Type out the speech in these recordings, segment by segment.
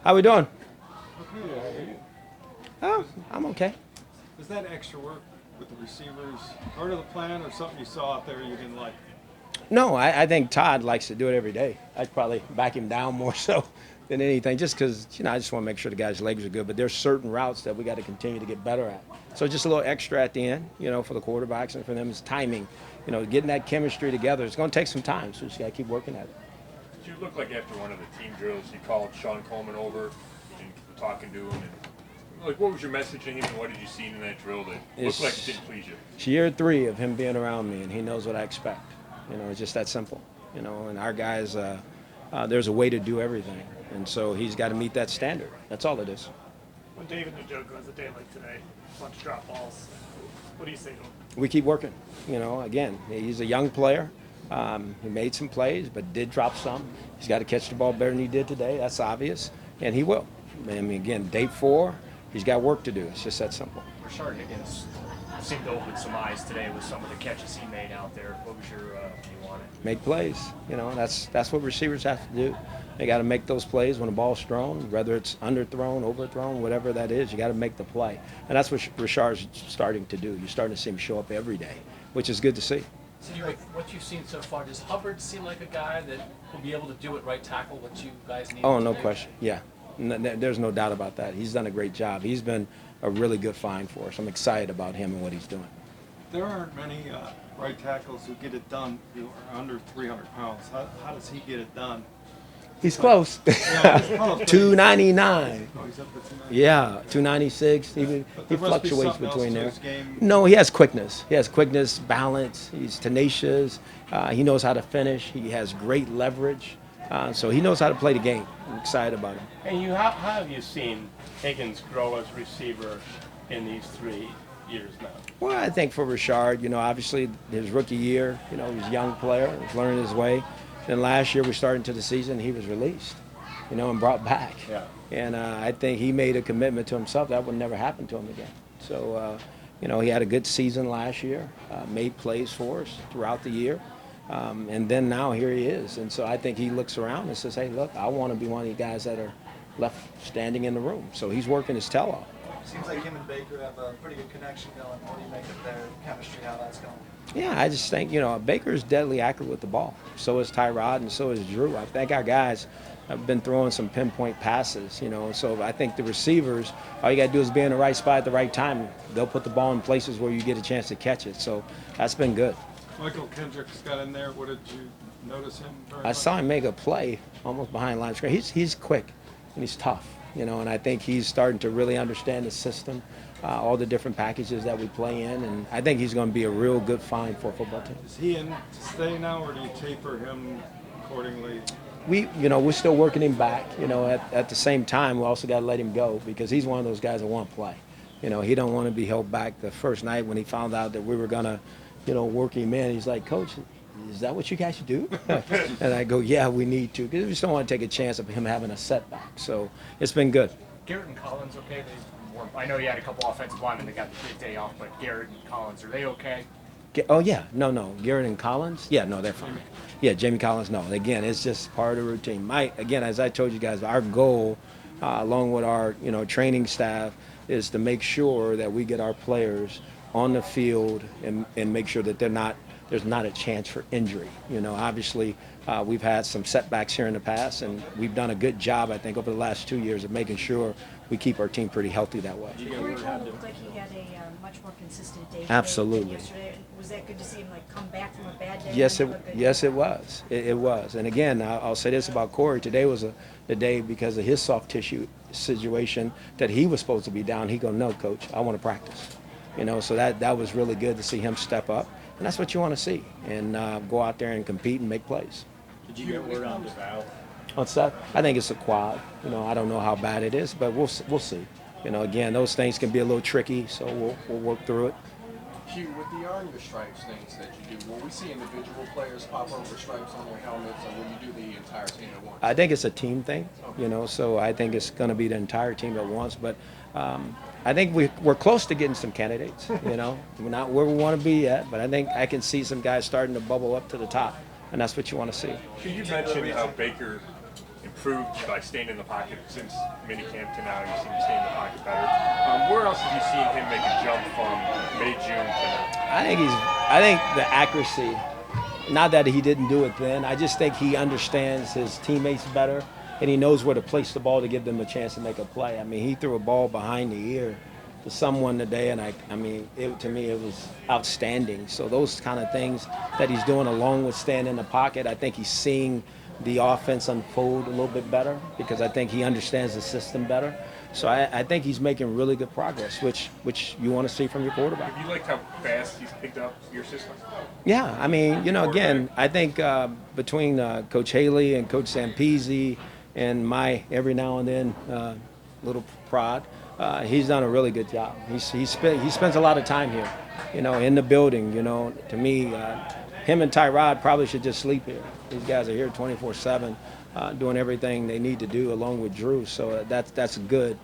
How we doing? Okay. Oh, I'm okay. Is that extra work with the receivers part of the plan or something you saw out there you didn't like? No, I think Todd likes to do it every day. I'd probably back him down more so than anything, just because, I just want to make sure the guy's legs are good. But there's certain routes that we got to continue to get better at. So just a little extra at the end, for the quarterbacks and for them is timing. Getting that chemistry together. It's going to take some time, so we just got to keep working at it. You look like after one of the team drills, you called Sean Coleman over and talking to him. And, what was your message to him and what did you see in that drill that looked like it didn't please you? It's year 3 of him being around me, and he knows what I expect. It's just that simple. And our guys, there's a way to do everything. And so he's got to meet that standard. That's all it is. When David Njoku has a day like today, a bunch of drop balls, what do you say to him? We keep working. Again, he's a young player. He made some plays, but did drop some. He's got to catch the ball better than he did today. That's obvious, and he will. Again, day 4, he's got work to do. It's just that simple. Rashard Higgins seemed to open some eyes today with some of the catches he made out there. What was your view on it? Make plays. That's what receivers have to do. They got to make those plays when the ball's thrown, whether it's underthrown, overthrown, whatever that is. You got to make the play, and that's what Rashard's starting to do. You're starting to see him show up every day, which is good to see. So what you've seen so far, does Hubbard seem like a guy that will be able to do it right tackle what you guys need? Oh, no question. Yeah. There's no doubt about that. He's done a great job. He's been a really good find for us. I'm excited about him and what he's doing. There aren't many right tackles who get it done who are under 300 pounds. How does he get it done? He's close. Yeah, he's close, but 299. Oh, he's up to 299. Yeah, 296. He But there must be fluctuates something else between to there. his game. No, he has quickness. He has quickness, balance. He's tenacious. He knows how to finish. He has great leverage. So he knows how to play the game. I'm excited about him. And how have you seen Higgins grow as receiver in these 3 years now? Well, I think for Rashard, obviously his rookie year, he's a young player. He's learning his way. Then last year we started into the season, he was released, and brought back. Yeah. And I think he made a commitment to himself that would never happen to him again. So, he had a good season last year, made plays for us throughout the year. And then now here he is. And so I think he looks around and says, hey, look, I want to be one of the guys that are left standing in the room. So he's working his tail off. Seems like him and Baker have a pretty good connection going. What do you make of their chemistry, how that's going? Yeah, I just think, Baker's deadly accurate with the ball. So is Tyrod and so is Drew. I think our guys have been throwing some pinpoint passes, So I think the receivers, all you got to do is be in the right spot at the right time. They'll put the ball in places where you get a chance to catch it. So that's been good. Michael Kendricks got in there. What did you notice him? I saw him make a play almost behind line of scrimmage. He's quick and he's tough, and I think he's starting to really understand the system, all the different packages that we play in, and I think he's going to be a real good find for a football team. Is he in to stay now, or do you taper him accordingly? We're still working him back. At the same time, we also got to let him go because he's one of those guys that want to play. He don't want to be held back. The first night when he found out that we were going to, work him in, he's like, Coach, is that what you guys do? And I go, yeah, we need to, because we just don't want to take a chance of him having a setback. So it's been good. Garrett and Collins, okay? I know you had a couple offensive linemen that got the big day off, but Garrett and Collins, are they okay? Oh, yeah. No. Garrett and Collins? Yeah, no, they're fine. Yeah, Jamie Collins, no. Again, it's just part of the routine. Again, as I told you guys, our goal, along with our, training staff, is to make sure that we get our players on the field and make sure that there's not a chance for injury. Obviously, we've had some setbacks here in the past, and we've done a good job, I think, over the last 2 years of making sure we keep our team pretty healthy that way. Corey Cole looked like he had a much more consistent day. Absolutely. Than yesterday. Was that good to see him come back from a bad day? Yes, it was. It was. And again, I'll say this about Corey. Today was the day because of his soft tissue situation that he was supposed to be down. He go, no, Coach, I want to practice. So that was really good to see him step up. And that's what you want to see, and go out there and compete and make plays. Did you get word on the valve? What's that? I think it's a quad. I don't know how bad it is, but we'll see. Again, those things can be a little tricky, so we'll work through it. Hue, with the on your stripes things that you do, will we see individual players pop over stripes on their helmets, or will you do the entire team at once? I think it's a team thing, so I think it's going to be the entire team at once. But I think we're close to getting some candidates, We're not where we want to be yet, but I think I can see some guys starting to bubble up to the top, and that's what you want to see. You mentioned how Baker improved by staying in the pocket since minicamp to now? You seem to stay in the pocket better. Where else have you seen him make a jump from May, June to? I think the accuracy. Not that he didn't do it then. I just think he understands his teammates better, and he knows where to place the ball to give them a chance to make a play. I mean, he threw a ball behind the ear to someone today, and to me, it was outstanding. So those kind of things that he's doing, along with staying in the pocket, I think he's seeing the offense unfold a little bit better because I think he understands the system better. So I think he's making really good progress, which you want to see from your quarterback. Have you liked how fast he's picked up your system? Yeah, I mean, again, I think between Coach Haley and Coach Zampese and my every now and then little prod, he's done a really good job. He spends a lot of time here, in the building. To me, him and Tyrod probably should just sleep here. These guys are here 24/7, doing everything they need to do, along with Drew. So that's good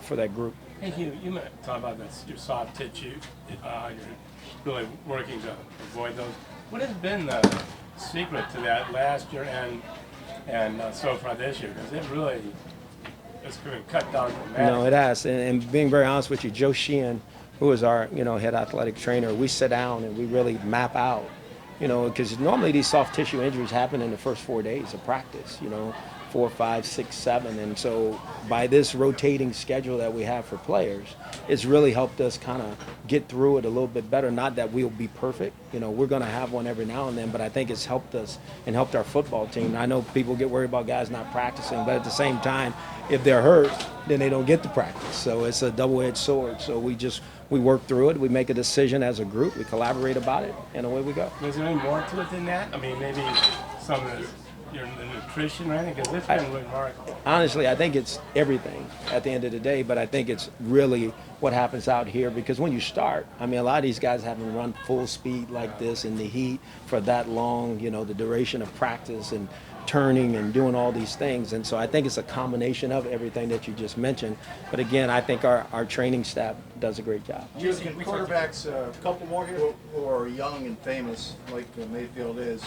for that group. Hey, Hugh, you talk about this, your soft tissue. You're really working to avoid those. What has been the secret to that last year and so far this year? Because it really has been cut down dramatically. No, it has. And being very honest with you, Joe Sheehan, who is our head athletic trainer, we sit down and we really map out. Because normally these soft tissue injuries happen in the first 4 days of practice, 4, 5, 6, 7. And so by this rotating schedule that we have for players, it's really helped us kind of get through it a little bit better. Not that we'll be perfect. We're going to have one every now and then, but I think it's helped us and helped our football team. I know people get worried about guys not practicing, but at the same time, if they're hurt, then they don't get to practice. So it's a double-edged sword. So we work through it. We make a decision as a group. We collaborate about it, and away we go. Is there any more to it than that? I mean, maybe some of the nutrition or anything? Because it's been remarkable. Honestly, I think it's everything at the end of the day, but I think it's really what happens out here because when you start, a lot of these guys haven't run full speed like this in the heat for that long, the duration of practice and turning and doing all these things. And so I think it's a combination of everything that you just mentioned. But again, I think our training staff does a great job. Can quarterbacks, a couple more here, who are young and famous, like Mayfield is,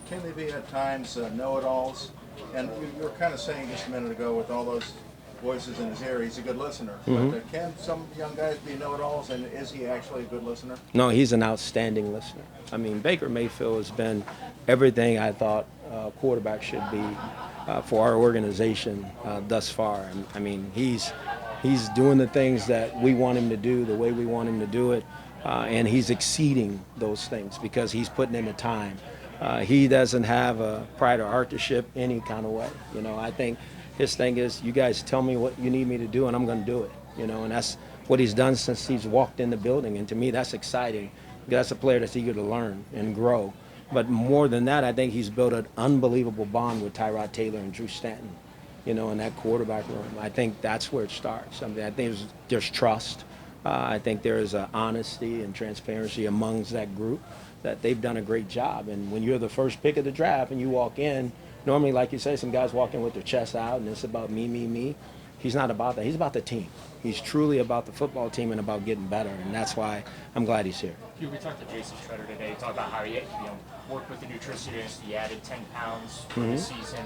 can they be at times know-it-alls? And you were kind of saying just a minute ago with all those voices in his ear, he's a good listener. Mm-hmm. But can some young guys be know-it-alls, and is he actually a good listener? No, he's an outstanding listener. Baker Mayfield has been everything I thought a quarterback should be for our organization thus far. He's doing the things that we want him to do, the way we want him to do it, and he's exceeding those things because he's putting in the time. He doesn't have a pride or authorship any kind of way. I think his thing is, you guys tell me what you need me to do, and I'm going to do it. And that's what he's done since he's walked in the building. And to me, that's exciting. That's a player that's eager to learn and grow. But more than that, I think he's built an unbelievable bond with Tyrod Taylor and Drew Stanton, in that quarterback room. I think that's where it starts. I think there's trust. I think there is honesty and transparency amongst that group that they've done a great job. And when you're the first pick of the draft and you walk in, normally, like you say, some guys walk in with their chest out and it's about me. He's not about that. He's about the team. He's truly about the football team and about getting better, and that's why I'm glad he's here. We talked to Jason Shredder today. He talked about how he worked with the nutritionist. He added 10 pounds for the season.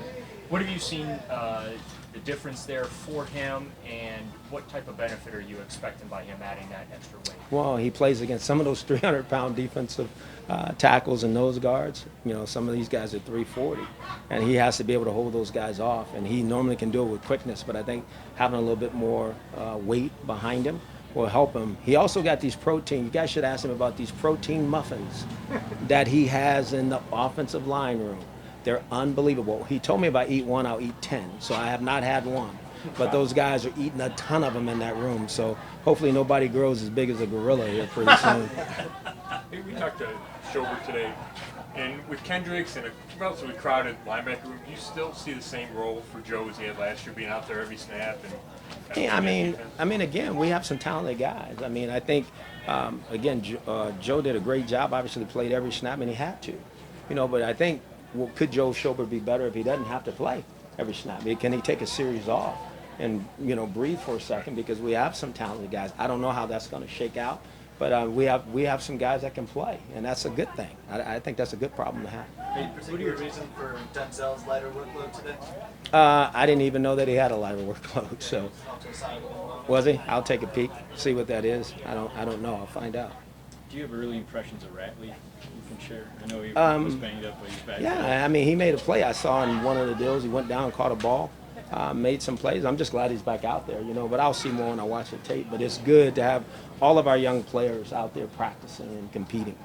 What have you seen the difference there for him, and what type of benefit are you expecting by him adding that extra weight? Well, he plays against some of those 300-pound defensive tackles and nose guards. Some of these guys are 340, and he has to be able to hold those guys off, and he normally can do it with quickness, but I think having a little bit more weight behind him will help him. He also got these protein. You guys should ask him about these protein muffins that he has in the offensive line room. They're unbelievable. He told me if I eat one, I'll eat 10. So I have not had one. But those guys are eating a ton of them in that room. So hopefully nobody grows as big as a gorilla here pretty soon. We talked to Schobert today, and with Kendricks and a relatively crowded linebacker room, do you still see the same role for Joe as he had last year, being out there every snap? Again, we have some talented guys. I think, Joe did a great job. Obviously played every snap, and he had to. But I think, could Joe Schobert be better if he doesn't have to play every snap? Can he take a series off and breathe for a second? Because we have some talented guys. I don't know how that's going to shake out, But we have some guys that can play, and that's a good thing. I think that's a good problem to have. Any particular reason for Denzel's lighter workload today? I didn't even know that he had a lighter workload. So Off to the side. was he? I'll take a peek, see what that is. I don't know. I'll find out. Do you have early impressions of Ratley you can share? I know he was banged up, but he's back. Yeah, I mean, he made a play. I saw in one of the deals. He went down, caught a ball, made some plays. I'm just glad he's back out there, But I'll see more when I watch the tape. But it's good to have all of our young players out there practicing and competing.